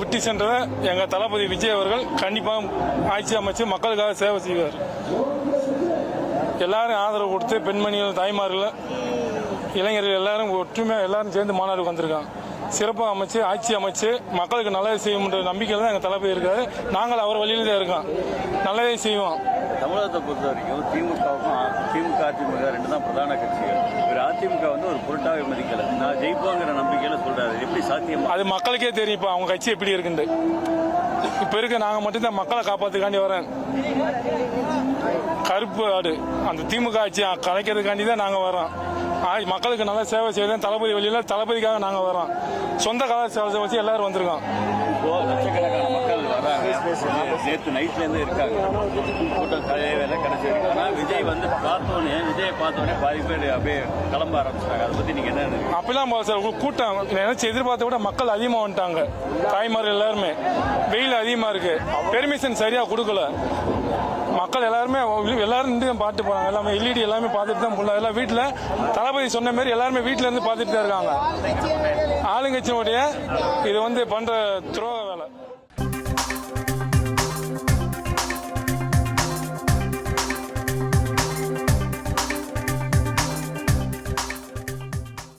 விட்டு சென்றதை எங்க தளபதி விஜய் அவர்கள் கண்டிப்பாக ஆட்சி அமைச்சு மக்களுக்காக சேவை செய்வார். எல்லாரும் ஆதரவு கொடுத்து பெண்மணிகள், தாய்மார்கள், இளைஞர்கள் எல்லாரும் ஒற்றுமையாக எல்லாரும் சேர்ந்து மாநாடுக்கு வந்திருக்காங்க. சிறப்பாக அமைச்சு ஆட்சி அமைச்சு மக்களுக்கு நல்லது செய்யும்ன்ற நம்பிக்கையில் தான் எங்கள் தளபதி இருக்காரு. நாங்கள் அவர் வழியில் தான் இருக்கோம், நல்லதே செய்வோம். தமிழகத்தை பொறுத்த வரைக்கும் திமுக அதிமுக ரெண்டு தான் பிரதான கட்சிகள். இவர் அதிமுக ஒரு பொருட்டாவே மதிக்கல. நான் ஜெயிப்போங்கிற நம்பிக்கையில சொல்றாரு. எப்படி சாத்தியம்? அது மக்களுக்கே தெரியும். இப்போ அவங்க கட்சி எப்படி இருக்குன்னு இப்ப இருக்க நாங்கள் மட்டும்தான் மக்களை காப்பாற்றுக்காண்டி வரேன். கருப்பு ஆடு அந்த திமுக ஆட்சி கலைக்கிறதுக்காண்டி தான் நாங்கள் வரோம். மக்களுக்கு நல்லா சேவை செய்யறோம். தளபதி வழியில் தளபதிக்காக நாங்கள் வரோம். சொந்த கால சேவை வச்சு எல்லாரும் வந்திருக்கோம். லட்சக்கணக்கான மக்கள் வராங்க. நேற்று நைட்ல இருந்து இருக்காங்க. கூட்டம் வேலை கிடைச்சி இருக்கு. ஆனா விஜய் விஜயை பார்த்தோன்னே பாதி பேர் அப்படியே கிளம்ப ஆரம்பிச்சிட்டாங்க. அதை பத்தி நீங்க என்ன? அப்படிலாம் சார் கூட்டம் நினைச்சு எதிர்பார்த்த விட மக்கள் அதிகமாக வந்துட்டாங்க. தாய்மார்கள் எல்லாருமே வெயில் அதிகமா இருக்கு, பெர்மிஷன் சரியா கொடுக்கல. மக்கள் எல்லாரும் நின்று பாட்டு போறாங்க. எல்லாமே எல்இடி எல்லாமே பார்த்துட்டு தான் போல. எல்லாம் வீட்டுல தளபதி சொன்ன மாதிரி எல்லாருமே வீட்டுல இருந்து பார்த்துட்டு தான் இருக்காங்க. ஆளுங்கட்சியுடைய இது பண்ற துரோக